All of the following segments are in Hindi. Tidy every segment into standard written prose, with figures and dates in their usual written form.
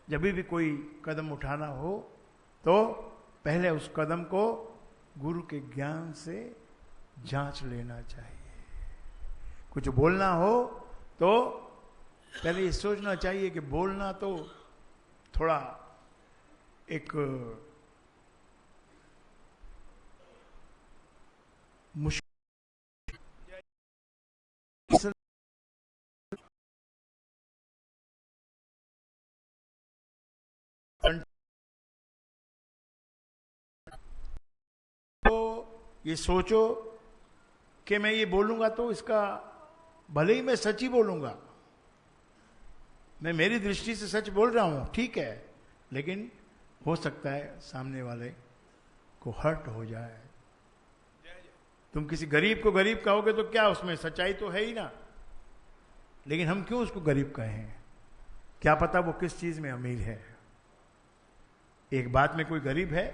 जब भी कोई कदम उठाना हो तो पहले उस कदम को गुरु के ज्ञान से जांच लेना चाहिए। कुछ बोलना हो तो पहले ये सोचना चाहिए कि बोलना तो थोड़ा एक मुश्किल, तो ये सोचो कि मैं ये बोलूंगा तो इसका, भले ही मैं सच ही बोलूंगा, मैं मेरी दृष्टि से सच बोल रहा हूं, ठीक है, लेकिन हो सकता है सामने वाले को हर्ट हो जाए। तुम किसी गरीब को गरीब कहोगे तो क्या, उसमें सच्चाई तो है ही ना, लेकिन हम क्यों उसको गरीब कहें? क्या पता वो किस चीज में अमीर है। एक बात में कोई गरीब है,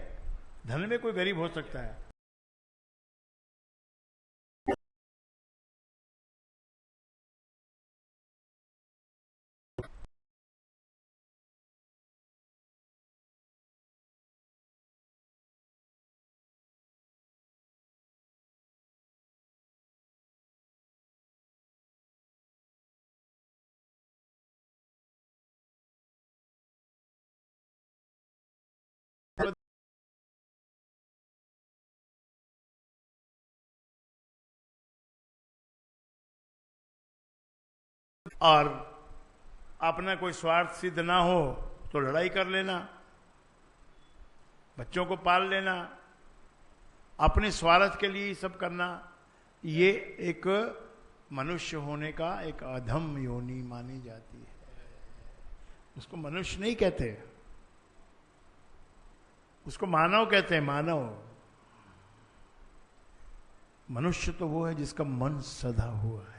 धन में कोई गरीब हो सकता है। और अपना कोई स्वार्थ सिद्ध ना हो तो लड़ाई कर लेना, बच्चों को पाल लेना, अपने स्वार्थ के लिए ही सब करना, ये एक मनुष्य होने का एक अधम योनि मानी जाती है। उसको मनुष्य नहीं कहते, उसको मानव कहते हैं। मानव, मनुष्य तो वो है जिसका मन सधा हुआ है,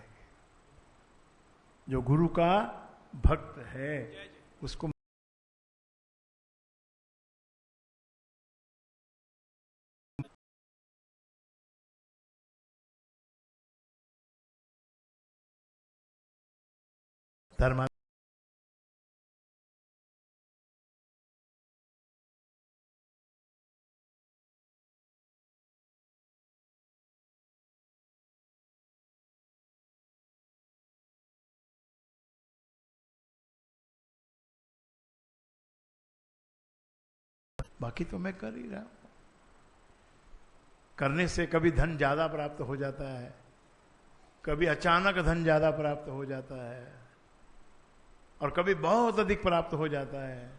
जो गुरु का भक्त है, उसको धर्म। बाकी तो मैं कर ही रहा हूं। करने से कभी धन ज्यादा प्राप्त हो जाता है, कभी अचानक धन ज्यादा प्राप्त हो जाता है, और कभी बहुत अधिक प्राप्त हो जाता है।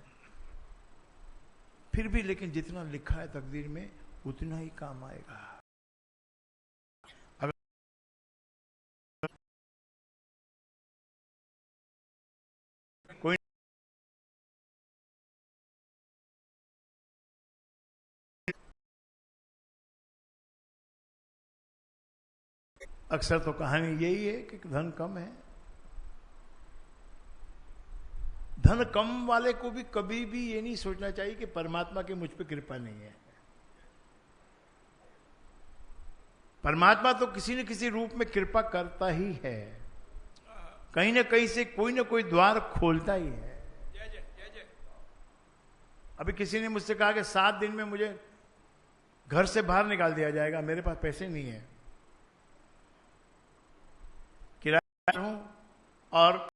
फिर भी लेकिन जितना लिखा है तकदीर में उतना ही काम आएगा। अगर कोई अक्सर तो कहानी यही है कि धन कम है। धन कम वाले को भी कभी भी ये नहीं सोचना चाहिए कि परमात्मा की मुझ पे कृपा नहीं है। परमात्मा तो किसी न किसी रूप में कृपा करता ही है, कहीं ना कहीं से कोई ना कोई द्वार खोलता ही है। अभी किसी ने मुझसे कहा कि 7 दिन में मुझे घर से बाहर निकाल दिया जाएगा, मेरे पास पैसे नहीं है, किराया हूं और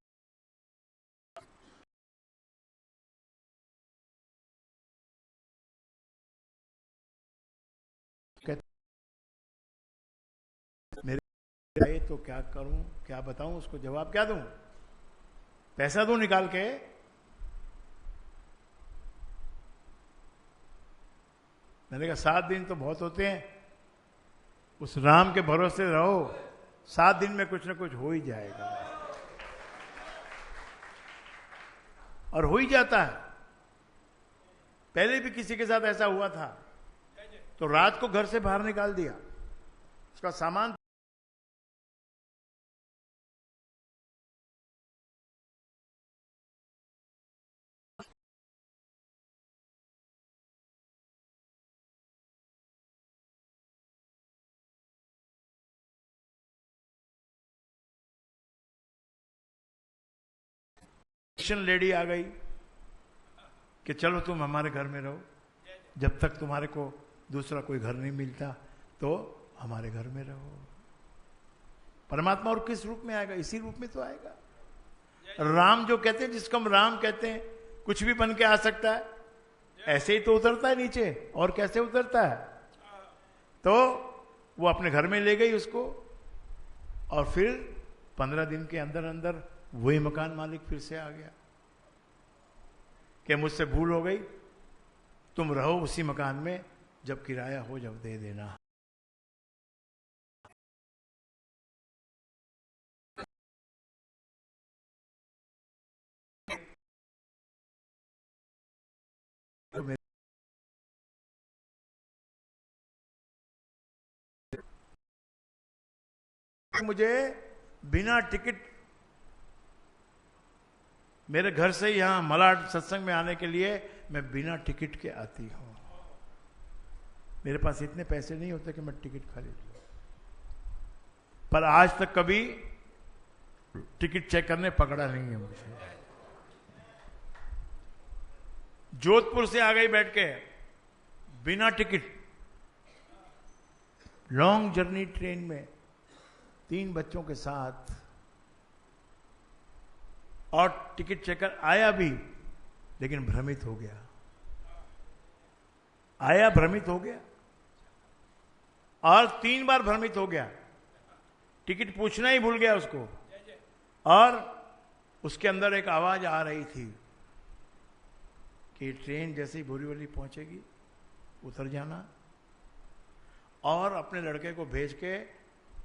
मेरे, तो क्या करूं, क्या बताऊं, उसको जवाब क्या दूं, पैसा दूं निकाल के? मैंने कहा 7 दिन तो बहुत होते हैं, उस राम के भरोसे रहो, 7 दिन में कुछ ना कुछ हो ही जाएगा। और हो ही जाता है। पहले भी किसी के साथ ऐसा हुआ था, तो रात को घर से बाहर निकाल दिया, उसका सामान लेडी आ गई, कि चलो तुम हमारे घर में रहो, जब तक तुम्हारे को दूसरा कोई घर नहीं मिलता तो हमारे घर में रहो। परमात्मा और किस रूप में आएगा? इसी रूप में तो आएगा। राम जो कहते हैं, जिसको हम राम कहते हैं, कुछ भी बन के आ सकता है, ऐसे ही तो उतरता है नीचे, और कैसे उतरता है? तो वो अपने घर में ले गई उसको, और फिर 15 दिन के अंदर अंदर वही मकान मालिक फिर से आ गया कि मुझसे भूल हो गई, तुम रहो उसी मकान में, जब किराया हो जब दे देना। मुझे बिना टिकट मेरे घर से यहां मलाड सत्संग में आने के लिए मैं बिना टिकट के आती हूं। मेरे पास इतने पैसे नहीं होते कि मैं टिकट खरीद लूं, पर आज तक कभी टिकट चेक करने पकड़ा नहीं है मुझे। जोधपुर से आ गई बैठ के बिना टिकट, लॉन्ग जर्नी ट्रेन में 3 बच्चों के साथ, और टिकट चेकर आया भी, लेकिन भ्रमित हो गया। आया, भ्रमित हो गया, और 3 बार भ्रमित हो गया। टिकट पूछना ही भूल गया उसको, और उसके अंदर एक आवाज आ रही थी कि ट्रेन जैसे ही बोरीवली पहुंचेगी उतर जाना, और अपने लड़के को भेज के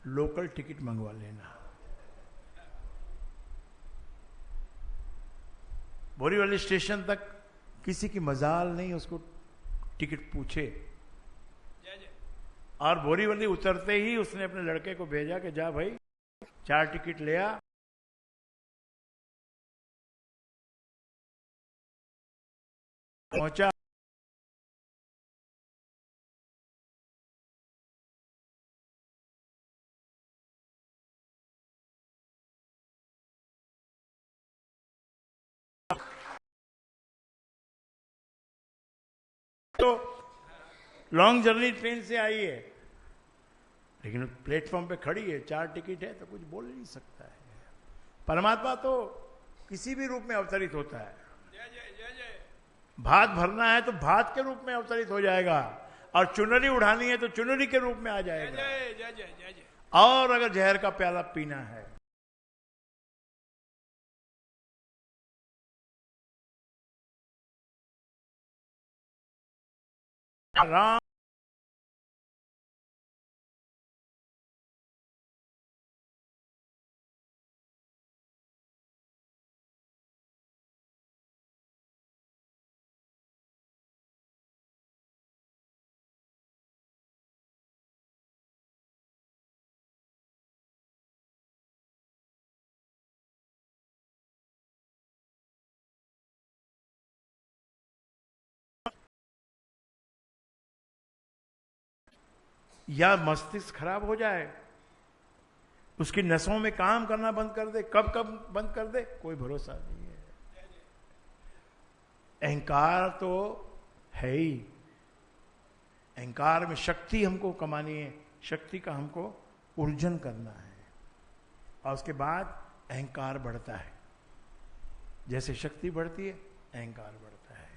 लोकल टिकट मंगवा लेना। बोरीवली स्टेशन तक किसी की मजाल नहीं उसको टिकट पूछे, और बोरीवली उतरते ही उसने अपने लड़के को भेजा कि जा भाई 4 टिकट ले आ। पहुंचा, तो लॉन्ग जर्नी ट्रेन से आई है, लेकिन प्लेटफॉर्म पे खड़ी है, 4 टिकट है, तो कुछ बोल नहीं सकता है। परमात्मा तो किसी भी रूप में अवतरित होता है। भात भरना है तो भात के रूप में अवतरित हो जाएगा, और चुनरी उड़ानी है तो चुनरी के रूप में आ जाएगा, और अगर जहर का प्याला पीना है राम या मस्तिष्क खराब हो जाए, उसकी नसों में काम करना बंद कर दे, कब कब बंद कर दे कोई भरोसा नहीं है। अहंकार तो है ही, अहंकार में शक्ति हमको कमानी है, शक्ति का हमको ऊर्जन करना है, और उसके बाद अहंकार बढ़ता है। जैसे शक्ति बढ़ती है अहंकार बढ़ता है।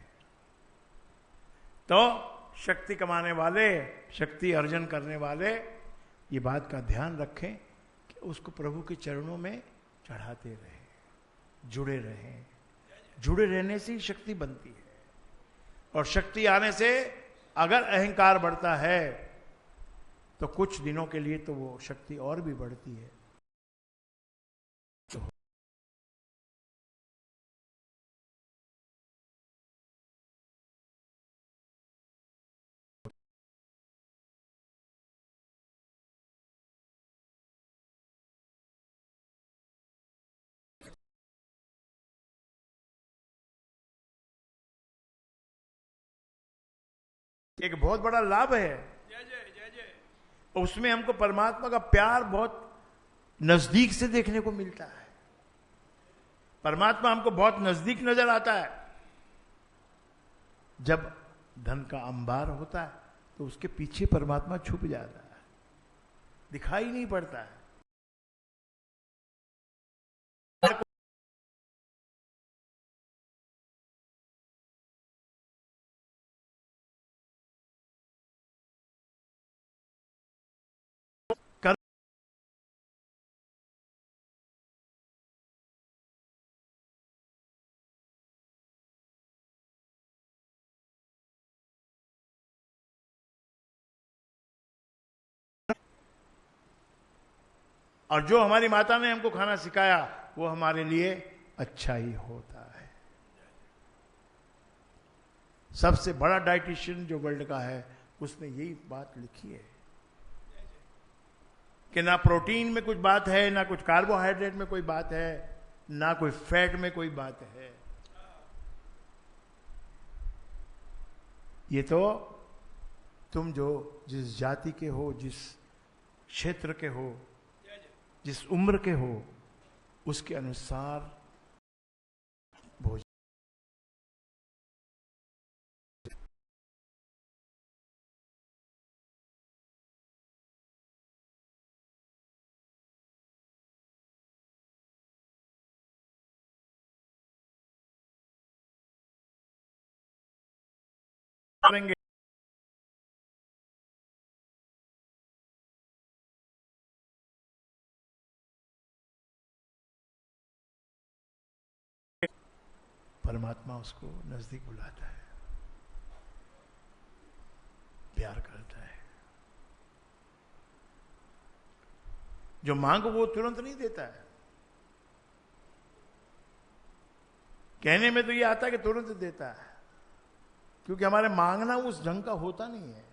तो शक्ति कमाने वाले, शक्ति अर्जन करने वाले ये बात का ध्यान रखें कि उसको प्रभु के चरणों में चढ़ाते रहें, जुड़े रहें। जुड़े रहने से ही शक्ति बनती है, और शक्ति आने से अगर अहंकार बढ़ता है तो कुछ दिनों के लिए तो वो शक्ति और भी बढ़ती है। एक बहुत बड़ा लाभ है, उसमें हमको परमात्मा का प्यार बहुत नजदीक से देखने को मिलता है। परमात्मा हमको बहुत नजदीक नजर आता है। जब धन का अंबार होता है तो उसके पीछे परमात्मा छुप जाता है, दिखाई नहीं पड़ता है। और जो हमारी माता ने हमको खाना सिखाया वो हमारे लिए अच्छा ही होता है। सबसे बड़ा डाइटिशियन जो वर्ल्ड का है उसने यही बात लिखी है कि ना प्रोटीन में कुछ बात है, ना कुछ कार्बोहाइड्रेट में कोई बात है, ना कोई फैट में कोई बात है। ये तो तुम जो जिस जाति के हो, जिस क्षेत्र के हो, जिस उम्र के हो, उसके अनुसार भोजन करेंगे। परमात्मा उसको नजदीक बुलाता है, प्यार करता है। जो मांगो वो तुरंत नहीं देता है। कहने में तो ये आता है कि तुरंत देता है, क्योंकि हमारे मांगना उस ढंग का होता नहीं है।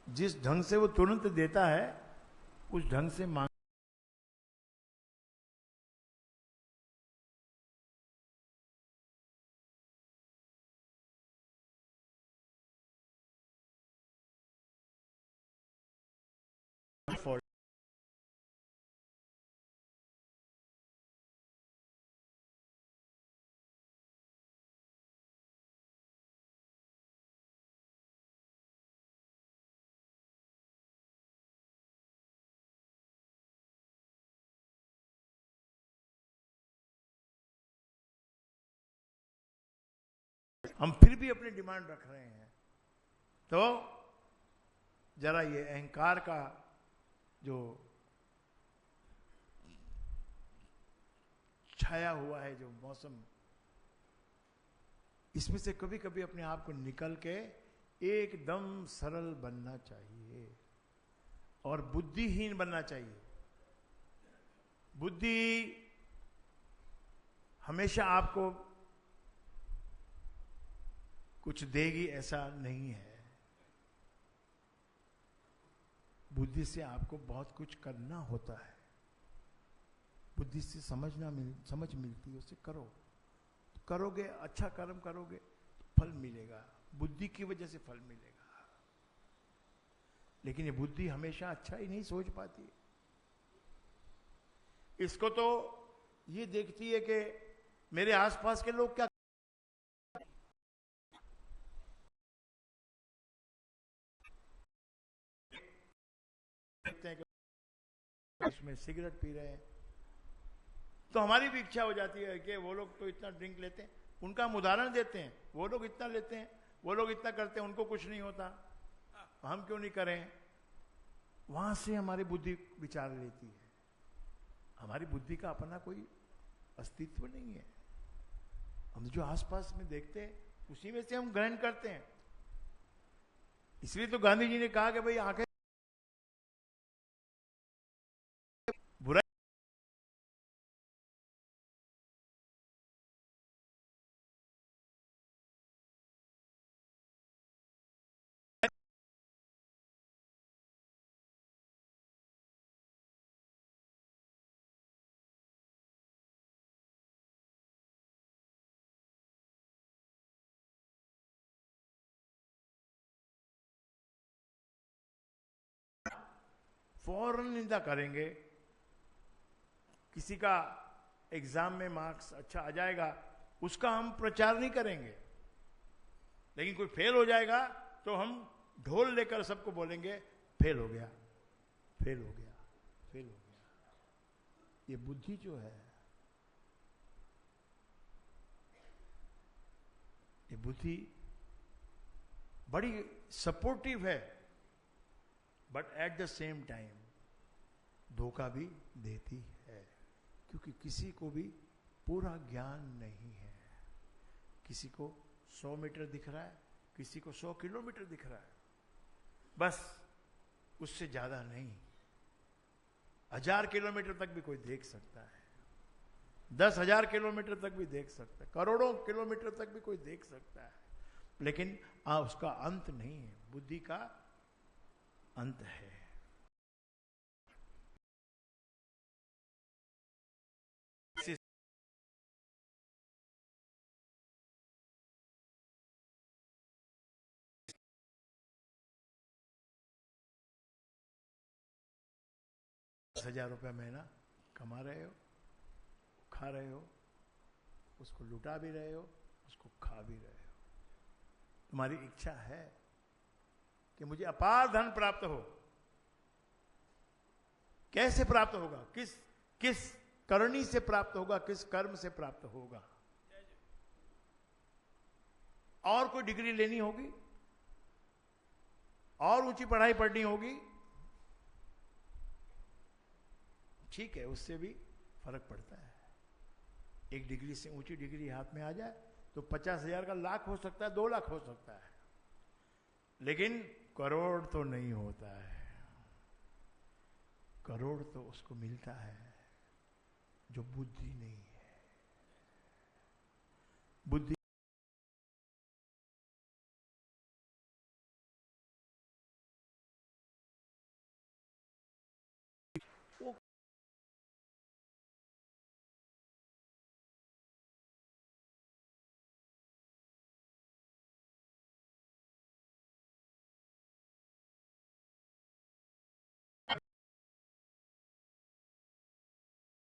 जिस ढंग से वो तुरंत देता है उस ढंग से मांग हम फिर भी अपनी डिमांड रख रहे हैं। तो जरा ये अहंकार का जो छाया हुआ है जो मौसम, इसमें से कभी कभी अपने आप को निकल के एकदम सरल बनना चाहिए और बुद्धिहीन बनना चाहिए। बुद्धि हमेशा आपको कुछ देगी ऐसा नहीं है। बुद्धि से आपको बहुत कुछ करना होता है। बुद्धि से समझ मिलती है, उससे करो। तो करोगे, अच्छा कर्म करोगे तो फल मिलेगा, बुद्धि की वजह से फल मिलेगा। लेकिन ये बुद्धि हमेशा अच्छा ही नहीं सोच पाती। इसको तो ये देखती है कि मेरे आसपास के लोग क्या देखते हैं कि इसमें सिगरेट पी रहे हैं, तो हमारी भी इच्छा हो जाती है कि वो लोग तो इतना ड्रिंक लेते हैं, उनका हम उदाहरण देते हैं, वो लोग इतना लेते हैं, वो लोग इतना करते हैं, उनको कुछ नहीं होता, हम क्यों नहीं करें। वहां से हमारी बुद्धि विचार लेती है। हमारी बुद्धि का अपना कोई अस्तित्व नहीं है। हम जो आसपास में देखते हैं उसी में से हम ग्रहण करते हैं। इसलिए तो गांधी जी ने कहा कि भाई आंखें बुरा फौरन निंदा करेंगे। किसी का एग्जाम में मार्क्स अच्छा आ जाएगा, उसका हम प्रचार नहीं करेंगे। लेकिन कोई फेल हो जाएगा तो हम ढोल लेकर सबको बोलेंगे फेल हो गया, फेल हो गया, फेल हो गया। ये बुद्धि जो है, ये बुद्धि बड़ी सपोर्टिव है, but at the same time धोखा भी देती है, क्योंकि किसी को भी पूरा ज्ञान नहीं है। किसी को 100 मीटर दिख रहा है, किसी को 100 किलोमीटर दिख रहा है, बस उससे ज्यादा नहीं। 1000 किलोमीटर तक भी कोई देख सकता है, 10,000 किलोमीटर तक भी देख सकता है, करोड़ों किलोमीटर तक भी कोई देख सकता है, लेकिन उसका अंत नहीं है। बुद्धि का अंत है। 10,000 रुपया महीना कमा रहे हो, खा रहे हो, उसको लुटा भी रहे हो, उसको खा भी रहे हो। तुम्हारी इच्छा है कि मुझे अपार धन प्राप्त हो। कैसे प्राप्त होगा? किस किस करनी से प्राप्त होगा? किस कर्म से प्राप्त होगा? और कोई डिग्री लेनी होगी, और ऊंची पढ़ाई पढ़नी होगी, ठीक है, उससे भी फर्क पड़ता है। एक डिग्री से ऊंची डिग्री हाथ में आ जाए तो 50,000 का लाख हो सकता है, 2 लाख हो सकता है, लेकिन करोड़ तो नहीं होता है। करोड़ तो उसको मिलता है जो बुद्धि नहीं है। बुद्धि वो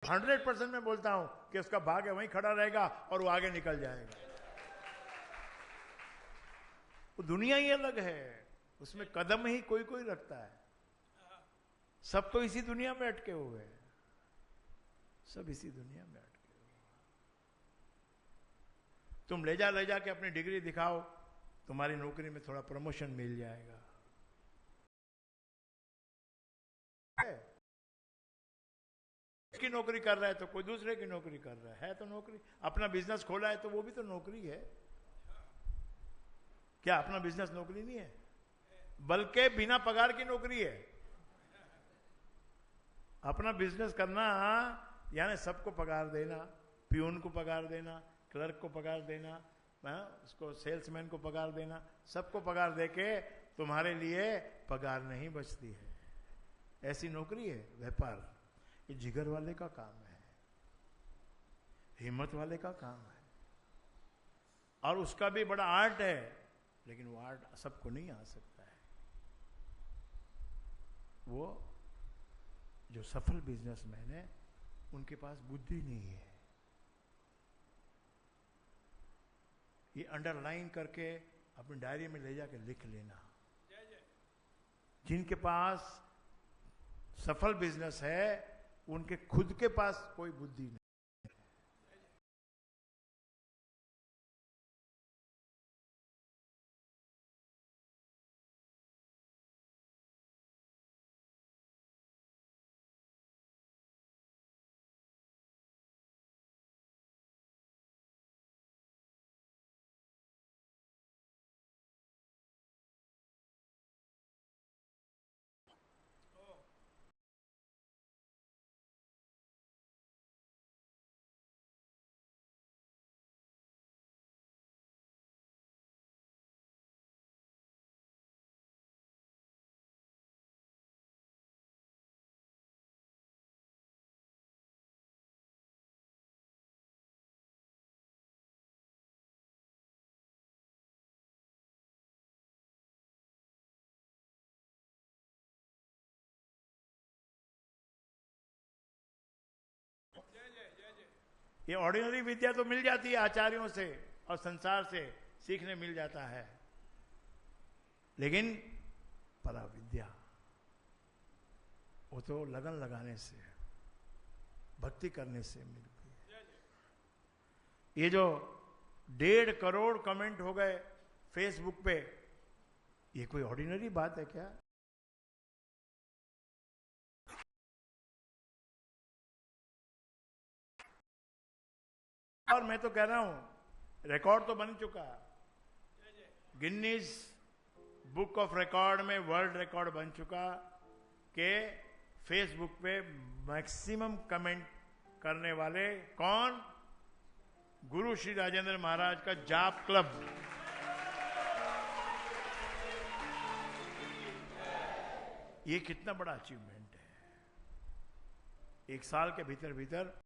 100% मैं बोलता हूं कि उसका भाग्य वहीं खड़ा रहेगा और वो आगे निकल जाएगा। वो दुनिया ही अलग है, उसमें कदम ही कोई कोई रखता है। सब तो इसी दुनिया में अटके हुए हैं, सब इसी दुनिया में अटके हुए। तुम ले जा के अपनी डिग्री दिखाओ, तुम्हारी नौकरी में थोड़ा प्रमोशन मिल जाएगा। की नौकरी कर रहा है तो कोई दूसरे की नौकरी कर रहा है तो नौकरी। अपना बिजनेस खोला है तो वो भी तो नौकरी है। क्या अपना बिजनेस नौकरी नहीं है? बल्कि बिना पगार की नौकरी है। अपना बिजनेस करना यानी सबको पगार देना, प्यून को पगार देना, क्लर्क को पगार देना, उसको सेल्समैन को पगार देना, सबको पगार देके तुम्हारे लिए पगार नहीं बचती है। ऐसी नौकरी है व्यापार। ये जिगर वाले का काम है, हिम्मत वाले का काम है, और उसका भी बड़ा आर्ट है, लेकिन वो आर्ट सबको नहीं आ सकता है। वो जो सफल बिजनेसमैन है उनके पास बुद्धि नहीं है। ये अंडरलाइन करके अपनी डायरी में ले जाके लिख लेना। जिनके पास सफल बिजनेस है उनके खुद के पास कोई बुद्धि नहीं। ये ऑर्डिनरी विद्या तो मिल जाती है आचार्यों से और संसार से सीखने मिल जाता है, लेकिन पराविद्या वो तो लगन लगाने से, भक्ति करने से मिलती है। ये जो 1.5 करोड़ कमेंट हो गए फेसबुक पे, ये कोई ऑर्डिनरी बात है क्या? और मैं तो कह रहा हूं रिकॉर्ड तो बन चुका है, गिनीज बुक ऑफ रिकॉर्ड में वर्ल्ड रिकॉर्ड बन चुका कि फेसबुक पे मैक्सिमम कमेंट करने वाले कौन? गुरु श्री राजेंद्र महाराज का जाप क्लब। ये कितना बड़ा अचीवमेंट है। एक साल के भीतर भीतर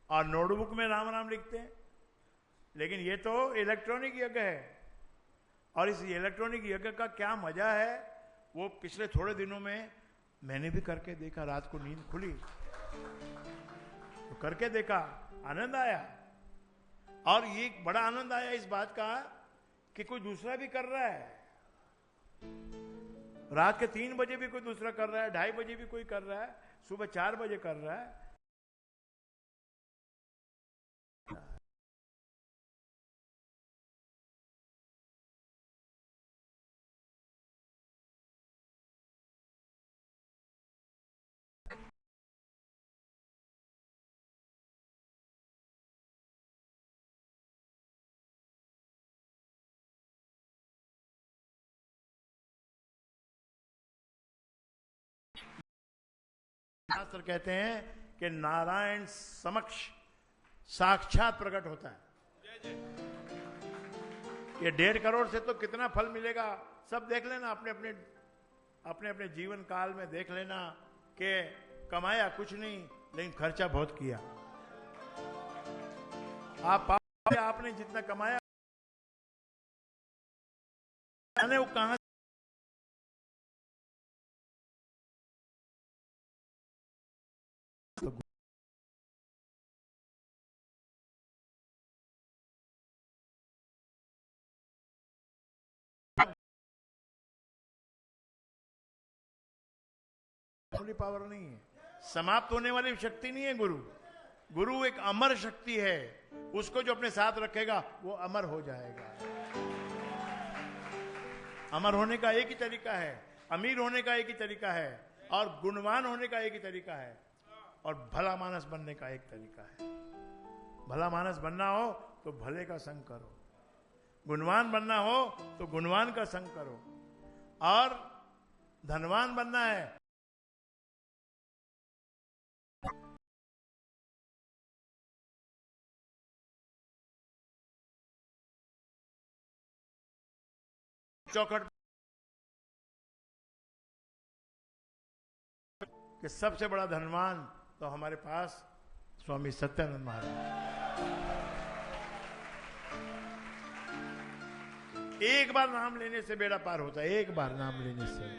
और नोटबुक में राम राम लिखते हैं। लेकिन ये तो इलेक्ट्रॉनिक यज्ञ है, और इस इलेक्ट्रॉनिक यज्ञ का क्या मजा है वो पिछले थोड़े दिनों में मैंने भी करके देखा। रात को नींद खुली तो करके देखा, आनंद आया। और ये बड़ा आनंद आया इस बात का कि कोई दूसरा भी कर रहा है। रात के 3 बजे भी कोई दूसरा कर रहा है, 2:30 बजे भी कोई कर रहा है, सुबह 4 बजे कर रहा है। शास्त्र कहते हैं कि नारायण समक्ष साक्षात प्रकट होता है। ये 1.5 करोड़ से तो कितना फल मिलेगा सब देख लेना, अपने अपने जीवन काल में देख लेना कि कमाया कुछ नहीं लेकिन खर्चा बहुत किया। आप पाओगे आपने जितना कमाया वो कहां पावर नहीं है, समाप्त होने वाली शक्ति नहीं है। गुरु एक अमर शक्ति है, उसको जो अपने साथ रखेगा वो अमर हो जाएगा। अमर होने का एक ही तरीका है, अमीर होने का एक ही तरीका है, और गुणवान होने का एक ही तरीका है, और भला मानस बनने का एक तरीका है। भला मानस बनना हो तो भले का संग करो, गुणवान बनना हो तो गुणवान का संग करो, और धनवान बनना है चौखट कि सबसे बड़ा धनवान तो हमारे पास स्वामी सत्यानंद महाराज। एक बार नाम लेने से बेड़ा पार होता है, एक बार नाम लेने से।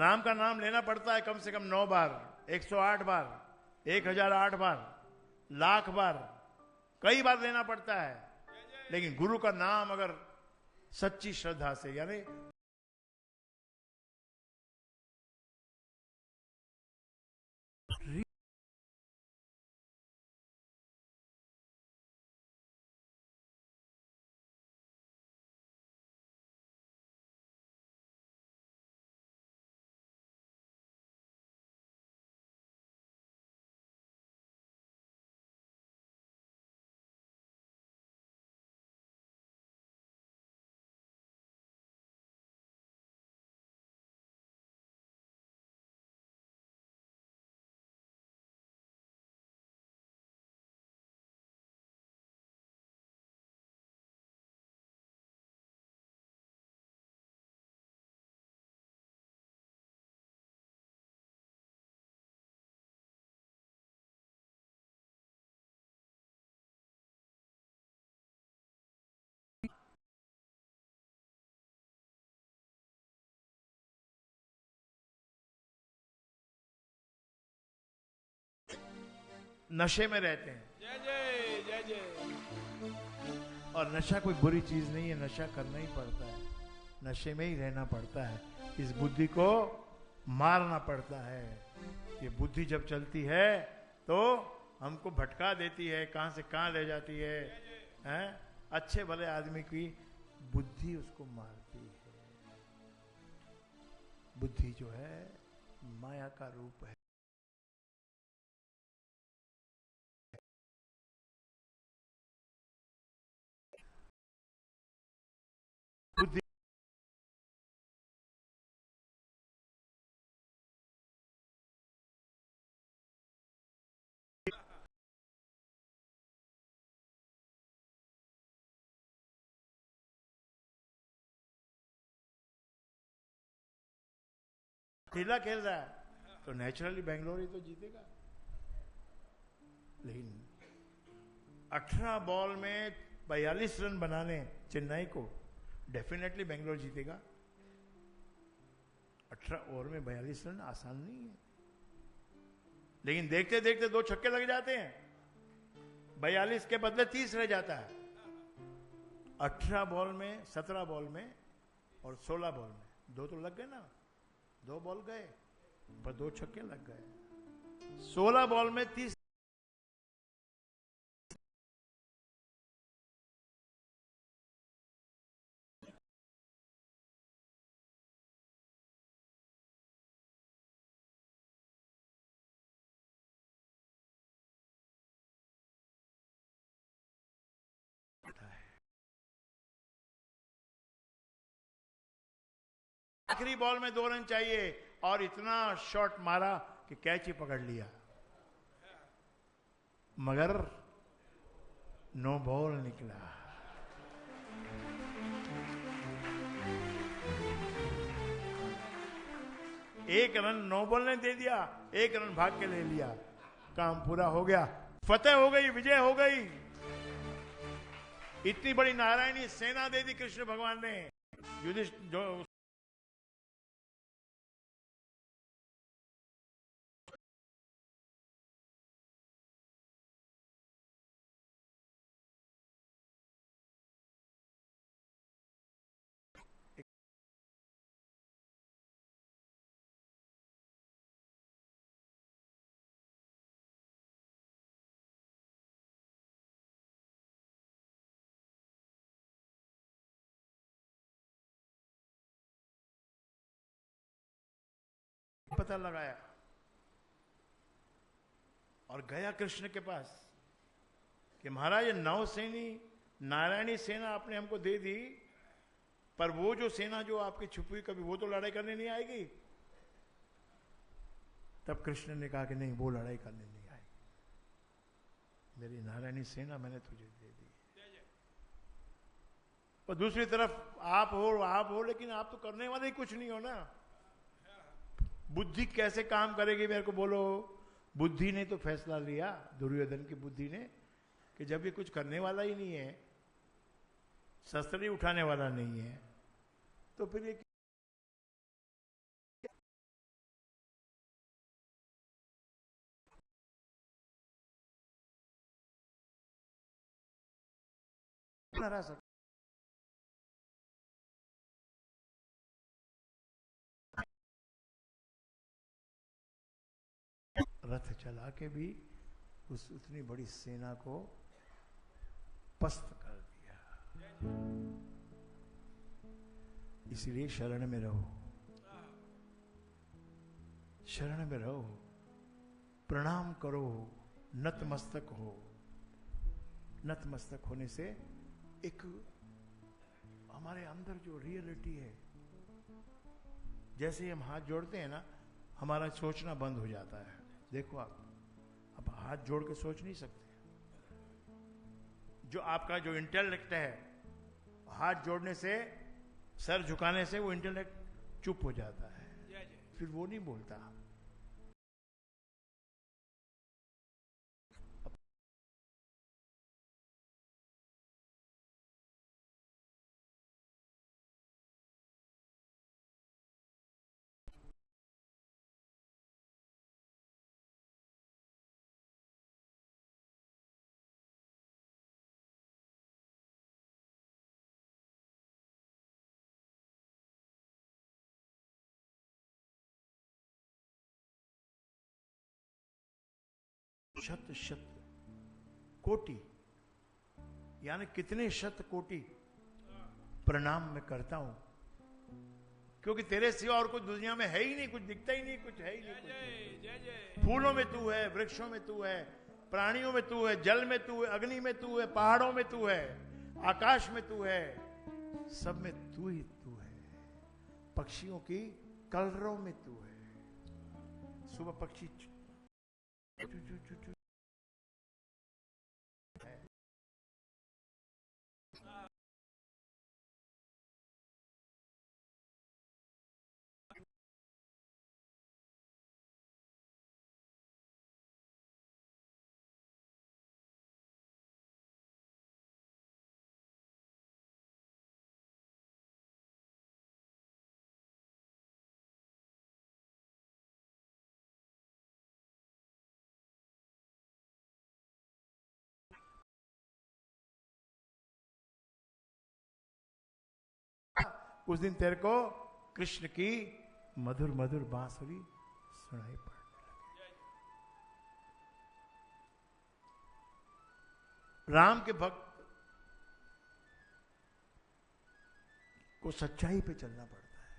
राम का नाम लेना पड़ता है कम से कम 9 बार, 108 बार, 1008 बार, लाख बार, कई बार लेना पड़ता है। लेकिन गुरु का नाम अगर सच्ची श्रद्धा से, यानी नशे में रहते हैं। जय जय जय जय। और नशा कोई बुरी चीज नहीं है, नशा करना ही पड़ता है, नशे में ही रहना पड़ता है। इस बुद्धि को मारना पड़ता है। ये बुद्धि जब चलती है तो हमको भटका देती है, कहां से कहां ले जाती है, हैं? अच्छे भले आदमी की बुद्धि उसको मारती है। बुद्धि जो है माया का रूप है। बुद्धि अकेला खेल रहा है तो नेचुरली बेंगलोर ही तो जीतेगा। लेकिन 18 बॉल में 42 रन बनाने चेन्नई को, डेफिनेटली बेंगलोर जीतेगा। 18 ओवर में 42 रन आसान नहीं है। लेकिन देखते देखते 2 छक्के लग जाते हैं, 42 के बदले 30 रह जाता है। 18 बॉल में, 17 बॉल में और 16 बॉल में 2 तो लग गए ना, 2 बॉल गए पर 2 छक्के लग गए। 16 बॉल में 30। आखिरी बॉल में 2 रन चाहिए और इतना शॉट मारा कि कैच ही पकड़ लिया, मगर नो बॉल निकला। एक रन नो बॉल ने दे दिया, 1 रन भाग के ले लिया, काम पूरा हो गया, फतेह हो गई, विजय हो गई। इतनी बड़ी नारायणी सेना दे दी कृष्ण भगवान ने। युधिष्ठिर जो पता लगाया और गया कृष्ण के पास कि महाराज नौसेनी नारायणी सेना आपने हमको दे दी, पर वो जो सेना जो आपकी छुपी हुई, कभी वो तो लड़ाई करने नहीं आएगी। तब कृष्ण ने कहा कि नहीं, वो लड़ाई करने नहीं आएगी, मेरी नारायणी सेना मैंने तुझे दे दी। और दूसरी तरफ आप हो, लेकिन आप तो करने वाले ही कुछ नहीं हो ना। बुद्धि कैसे काम करेगी मेरे को बोलो। बुद्धि ने तो फैसला लिया, दुर्योधन की बुद्धि ने, कि जब ये कुछ करने वाला ही नहीं है, शस्त्र ही उठाने वाला नहीं है, तो फिर ये हरा सकता। रथ चला के भी उस उतनी बड़ी सेना को पस्त कर दिया। इसलिए शरण में रहो, शरण में रहो, प्रणाम करो, नतमस्तक हो। नतमस्तक होने से एक हमारे अंदर जो रियलिटी है, जैसे हम हाथ जोड़ते हैं ना, हमारा सोचना बंद हो जाता है। देखो आप अब हाथ जोड़ के सोच नहीं सकते। जो आपका जो इंटेलेक्ट है, हाथ जोड़ने से, सर झुकाने से वो इंटेलेक्ट चुप हो जाता है, फिर वो नहीं बोलता। शत शत कोटि, यानी कितने शत कोटि प्रणाम मैं करता हूं, क्योंकि तेरे सिवा और कुछ दुनिया में है ही नहीं, कुछ दिखता ही नहीं, कुछ है ही नहीं, कुछ नहीं। जय जय। फूलों में तू है, वृक्षों में तू है, प्राणियों में तू है, जल में तू है, अग्नि में तू है, पहाड़ों में तू है, आकाश में तू है, सब में तू ही तू है। पक्षियों की कलरव में तू है। सुबह पक्षी चू चू चू चू है। उस दिन तेरे को कृष्ण की मधुर मधुर बांसुरी सुनाई पड़ने लगी। राम के भक्त को सच्चाई पे चलना पड़ता है,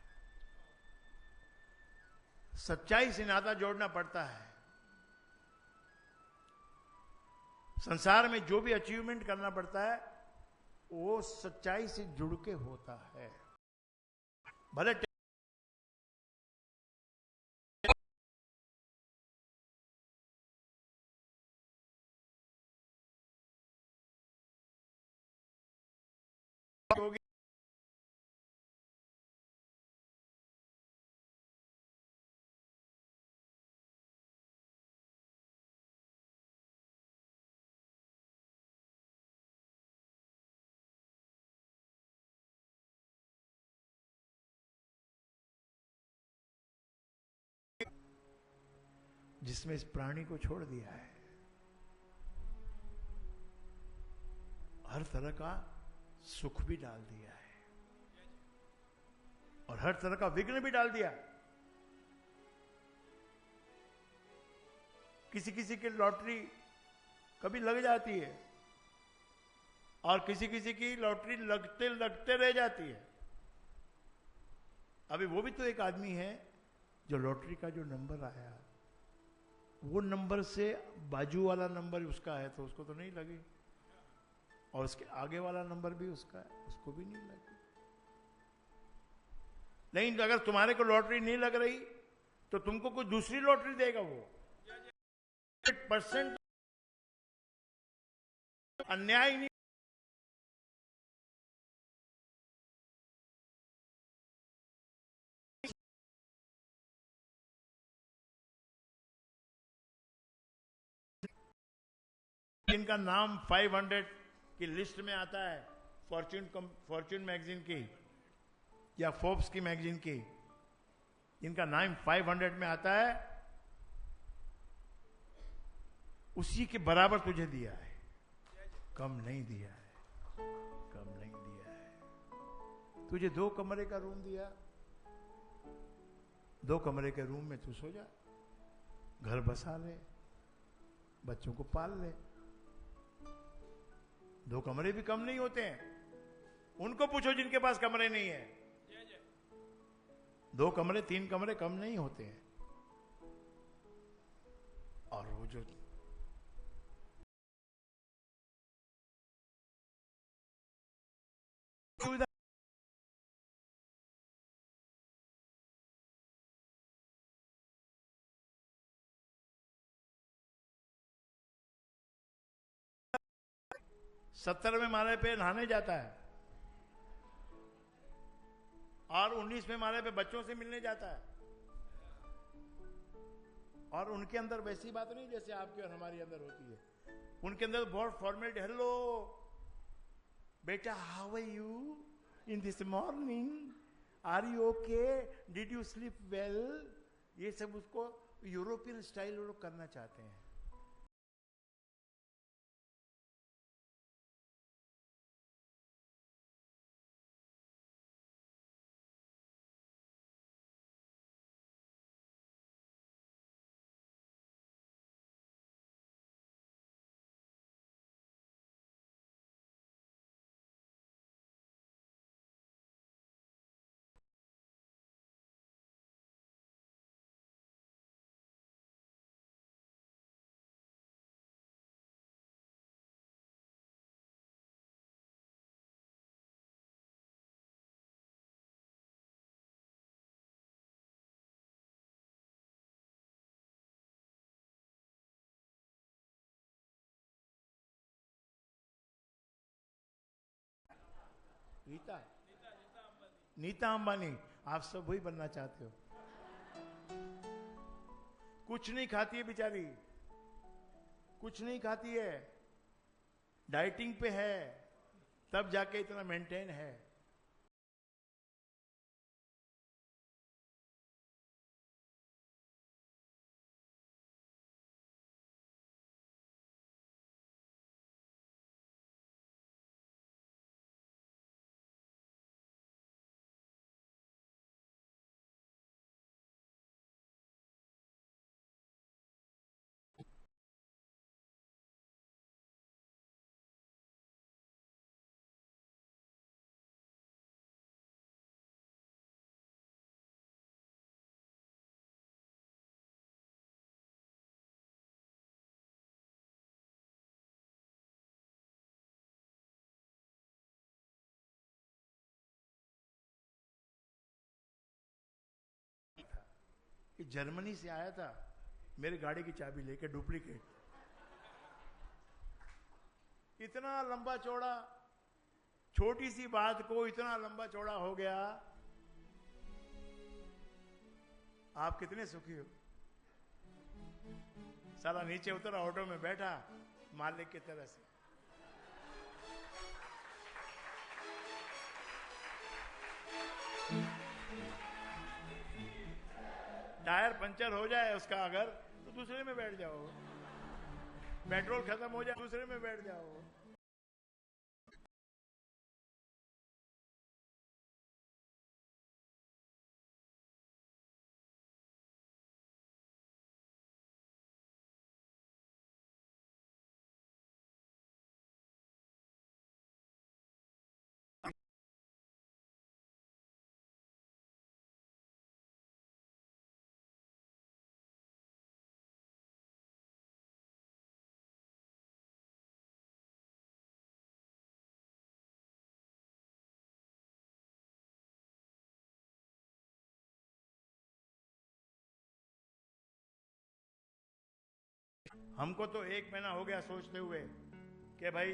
सच्चाई से नाता जोड़ना पड़ता है। संसार में जो भी अचीवमेंट करना पड़ता है वो सच्चाई से जुड़ के होता है। भले होगी, जिसमें इस प्राणी को छोड़ दिया है, हर तरह का सुख भी डाल दिया है और हर तरह का विघ्न भी डाल दिया। किसी किसी की लॉटरी कभी लग जाती है और किसी किसी की लॉटरी लगते लगते रह जाती है। अभी वो भी तो एक आदमी है जो लॉटरी का जो नंबर आया वो नंबर से बाजू वाला नंबर उसका है तो उसको तो नहीं लगी, और उसके आगे वाला नंबर भी उसका है, उसको भी नहीं लगी। लेकिन अगर तुम्हारे को लॉटरी नहीं लग रही तो तुमको कोई दूसरी लॉटरी देगा। वो 100% अन्याय नहीं। जिनका नाम 500 की लिस्ट में आता है, फॉर्च्यून मैगजीन की या फोर्ब्स की मैगजीन की, जिनका नाम 500 में आता है, उसी के बराबर तुझे दिया है, कम नहीं दिया है, कम नहीं दिया है। तुझे 2 कमरे का रूम दिया, 2 कमरे के रूम में तू सो जा, घर बसा ले, बच्चों को पाल ले। 2 कमरे भी कम नहीं होते हैं। उनको पूछो जिनके पास कमरे नहीं है, 2 कमरे 3 कमरे कम नहीं होते हैं। और वो जो सत्तर में माले पे नहाने जाता है और 19वें माले पे बच्चों से मिलने जाता है, और उनके अंदर वैसी बात नहीं जैसे आपके और हमारी अंदर होती है। उनके अंदर बहुत फॉर्मेलिटी, हेलो बेटा, how are you in this morning, are you okay, did you sleep well, ये सब उसको यूरोपियन स्टाइल वो लोग करना चाहते हैं। नीता नीता अंबानी, आप सब वही बनना चाहते हो। कुछ नहीं खाती है बेचारी, कुछ नहीं खाती है, डाइटिंग पे है, तब जाके इतना मेंटेन है। कि जर्मनी से आया था मेरी गाड़ी की चाबी लेके, डुप्लीकेट। इतना लंबा चौड़ा, छोटी सी बात को इतना लंबा चौड़ा हो गया। आप कितने सुखी हो। साला नीचे उतरा, ऑटो में बैठा, मालिक की तरह से। टायर पंचर हो जाए उसका अगर, तो दूसरे में बैठ जाओ। पेट्रोल खत्म हो जाए, दूसरे में बैठ जाओ। हमको तो 1 महीना हो गया सोचते हुए कि भाई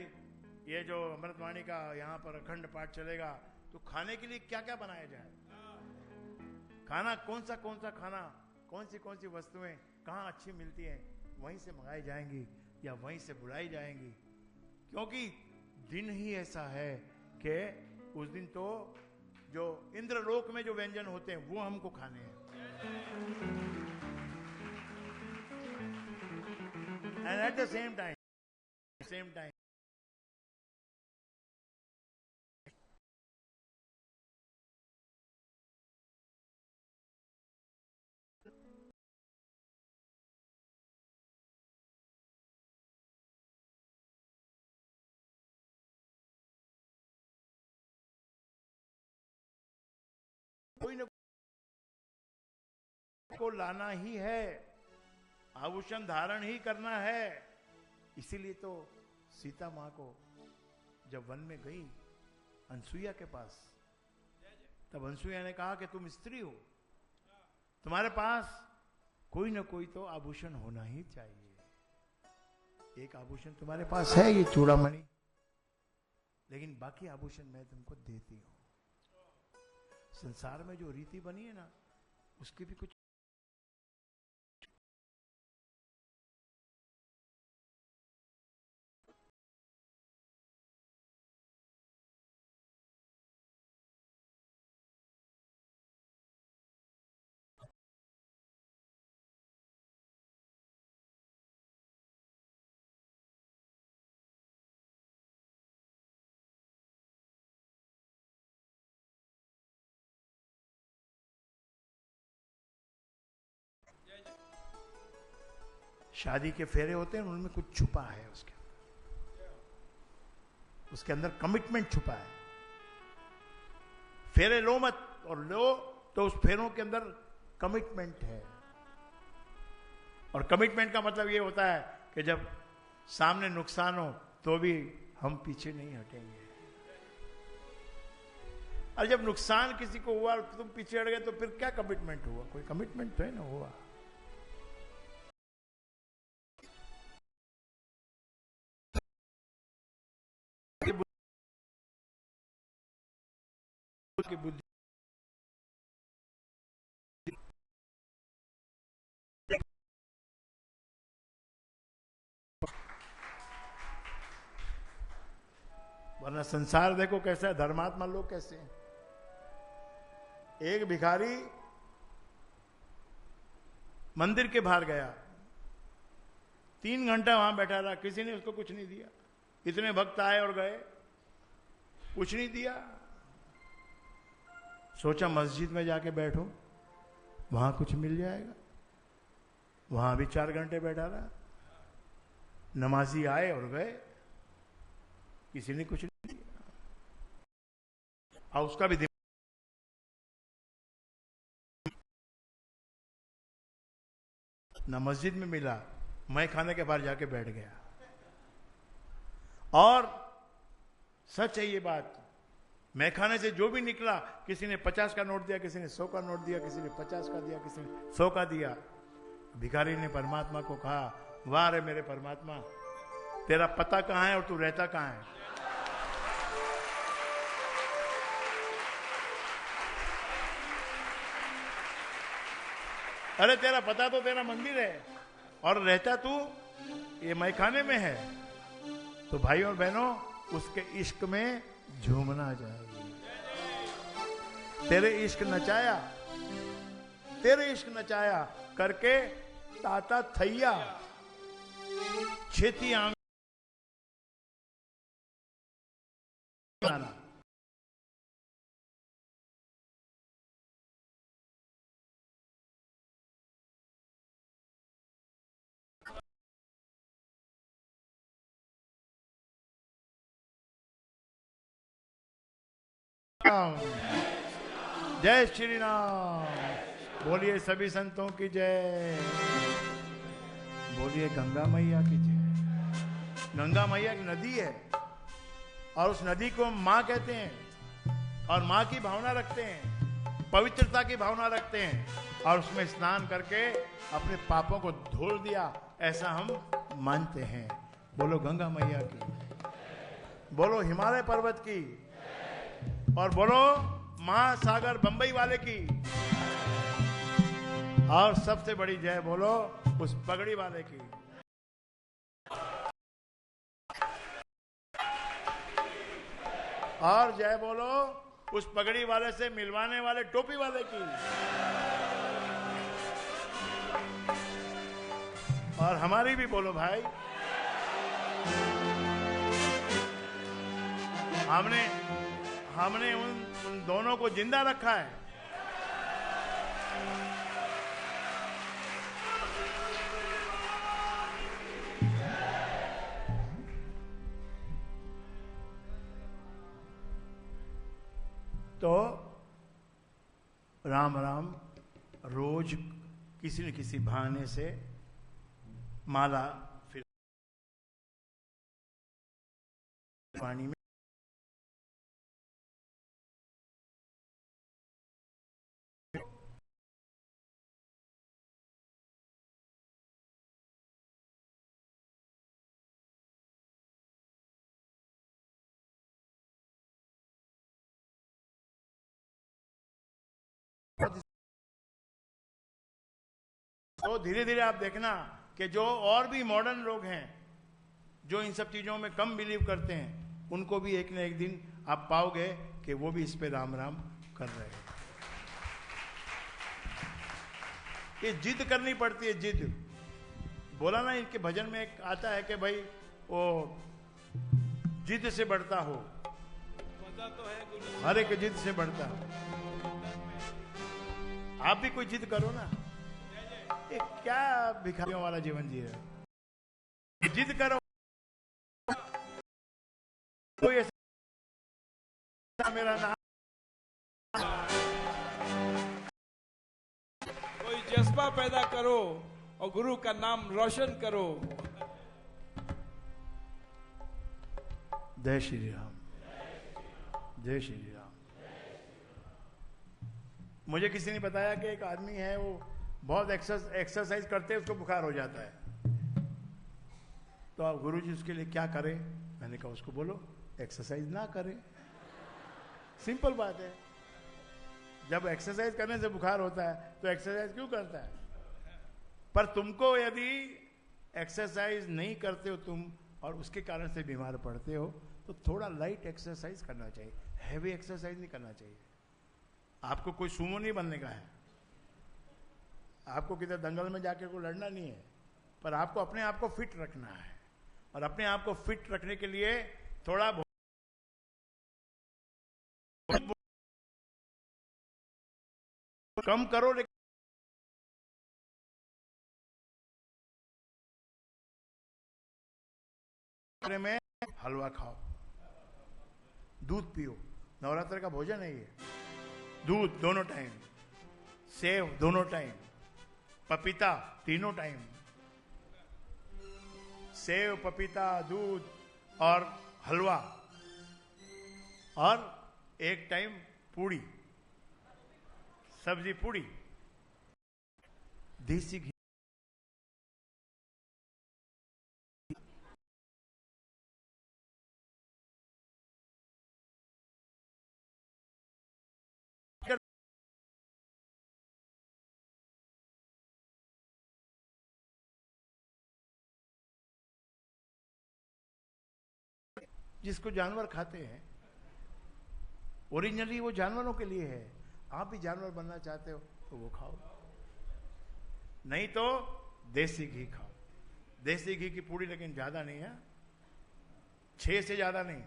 ये जो अमृतवाणी का यहाँ पर अखंड पाठ चलेगा, तो खाने के लिए क्या क्या बनाया जाए। खाना कौन सा खाना, कौन सी वस्तुएं कहाँ अच्छी मिलती हैं, वहीं से मंगाई जाएंगी या वहीं से बुलाई जाएंगी। क्योंकि दिन ही ऐसा है कि उस दिन तो जो इंद्रलोक में जो व्यंजन होते हैं वो हमको खाने हैं। And at the same time, कोई न को लाना ही है, आभूषण धारण ही करना है। इसीलिए तो सीता मां को जब वन में गई अनसुईया के पास, तब अनसुईया ने कहा कि तुम स्त्री हो, तुम्हारे पास कोई ना कोई तो आभूषण होना ही चाहिए। एक आभूषण तुम्हारे पास है, ये चूड़ामणि, लेकिन बाकी आभूषण मैं तुमको देती हूं। संसार में जो रीति बनी है ना, उसकी भी कुछ शादी के फेरे होते हैं, उनमें कुछ छुपा है, उसके अंदर कमिटमेंट छुपा है। फेरे लो मत, और लो तो उस फेरों के अंदर कमिटमेंट है। और कमिटमेंट का मतलब ये होता है कि जब सामने नुकसान हो तो भी हम पीछे नहीं हटेंगे। और जब नुकसान किसी को हुआ और तुम पीछे हट गए तो फिर क्या कमिटमेंट हुआ? कोई कमिटमेंट तो है ना हुआ। की बुद्धि वरना संसार देखो कैसा है, धर्मात्मा लोग कैसे हैं। एक भिखारी मंदिर के बाहर गया, 3 घंटा वहां बैठा रहा, किसी ने उसको कुछ नहीं दिया। इतने भक्त आए और गए, कुछ नहीं दिया। सोचा मस्जिद में जाके बैठो, वहां कुछ मिल जाएगा। वहां भी 4 घंटे बैठा रहा, नमाजी आए और गए, किसी ने कुछ नहीं दिया। और उसका भी ना मस्जिद में मिला, मैं खाने के बाहर जाके बैठ गया। और सच है ये बात, मैं खाने से जो भी निकला, किसी ने 50 का नोट दिया, किसी ने 100 का नोट दिया, किसी ने 50 का दिया, किसी ने 100 का दिया। भिखारी ने परमात्मा को कहा, वाह रे मेरे परमात्मा, तेरा पता कहां है और तू रहता कहां है। अरे तेरा पता तो तेरा मंदिर है और रहता तू ये मैखाने में है। तो भाई और बहनों, उसके इश्क में झूमना चाहिए। तेरे इश्क नचाया, तेरे इश्क नचाया करके ताता थैया छेती आंग जय श्री राम। बोलिए सभी संतों की जय, बोलिए गंगा मैया की जय। गंगा मैया एक नदी है और उस नदी को माँ कहते हैं और माँ की भावना रखते हैं, पवित्रता की भावना रखते हैं और उसमें स्नान करके अपने पापों को धो दिया, ऐसा हम मानते हैं। बोलो गंगा मैया की, बोलो हिमालय पर्वत की, और बोलो महासागर बंबई वाले की, और सबसे बड़ी जय बोलो उस पगड़ी वाले की। और जय बोलो उस पगड़ी वाले से मिलवाने वाले टोपी वाले की। और हमारी भी बोलो भाई। हमने उन दोनों को जिंदा रखा है। तो राम राम रोज किसी न किसी बहाने से माला फिर पानी में तो धीरे धीरे आप देखना कि जो और भी मॉडर्न लोग हैं जो इन सब चीजों में कम बिलीव करते हैं, उनको भी एक न एक दिन आप पाओगे कि वो भी इस पे राम राम कर रहे हैं। ये जिद करनी पड़ती है, जिद। बोला ना इनके भजन में एक आता है कि भाई वो जिद से बढ़ता हो, पता तो है गुरु, हर एक जिद से बढ़ता हो। आप भी कोई जिद करो ना। ये क्या भिखारियों वाला जीवन जी है। जिद करो, कोई ऐसा मेरा नाम, कोई जज्बा पैदा करो और गुरु का नाम रोशन करो। जय श्री राम, जय श्री राम। मुझे किसी ने बताया कि एक आदमी है, वो बहुत एक्सरसाइज करते हैं, उसको बुखार हो जाता है। तो आप गुरुजी उसके लिए क्या करें? मैंने कहा उसको बोलो एक्सरसाइज ना करे, सिंपल बात है। जब एक्सरसाइज करने से बुखार होता है तो एक्सरसाइज क्यों करता है? पर तुमको यदि एक्सरसाइज नहीं करते हो तुम और उसके कारण से बीमार पड़ते हो तो थोड़ा लाइट एक्सरसाइज करना चाहिए, हैवी एक्सरसाइज नहीं करना चाहिए। आपको कोई सुमो नहीं बनने का है, आपको किधर दंगल में जाके को लड़ना नहीं है, पर आपको अपने आप को फिट रखना है। और अपने आप को फिट रखने के लिए थोड़ा कम करो, लेकिन में हलवा खाओ, दूध पियो, नवरात्र का भोजन है ये। दूध दोनों टाइम, सेव दोनों टाइम, पपीता तीनों टाइम, सेव, पपीता, दूध और हलवा, और एक टाइम पूड़ी, सब्जी पूड़ी, देसी घी। जिसको जानवर खाते हैं, ओरिजिनली वो जानवरों के लिए है। आप भी जानवर बनना चाहते हो तो वो खाओ, नहीं तो देसी घी खाओ। देसी घी की पूड़ी, लेकिन ज्यादा नहीं है, 6 से ज्यादा नहीं।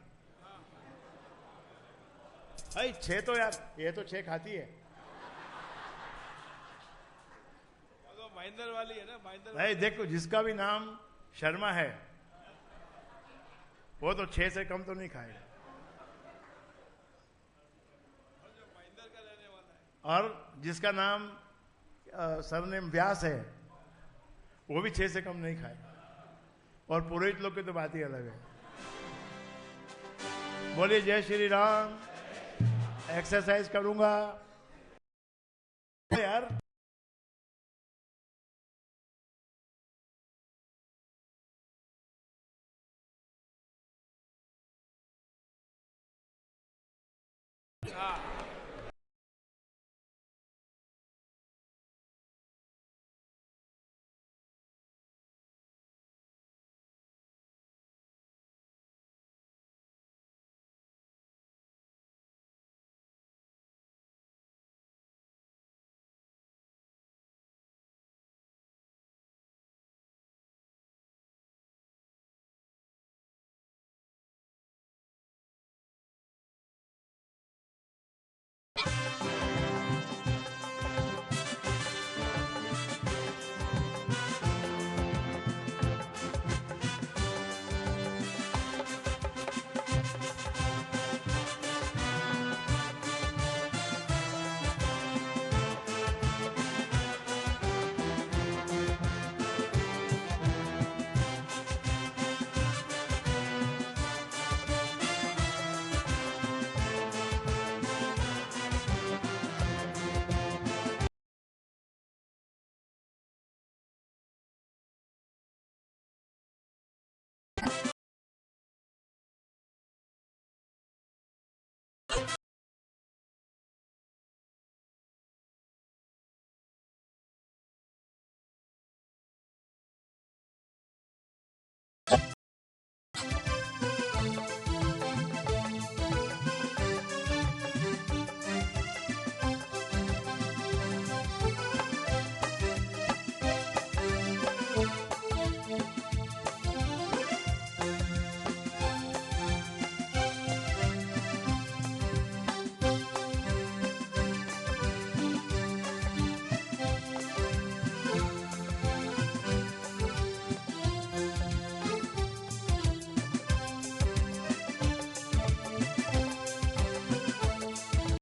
भाई 6 तो यार, ये तो 6 खाती है। तो महेंद्र वाली है ना, महेंद्र भाई देखो, जिसका भी नाम शर्मा है वो तो 6 से कम तो नहीं खाएगा। और जिसका नाम सरनेम व्यास है वो भी 6 से कम नहीं खाएगा। और पुरोहित लोग की तो बात ही अलग है। बोलिए जय श्री राम। एक्सरसाइज करूंगा यार। हाँ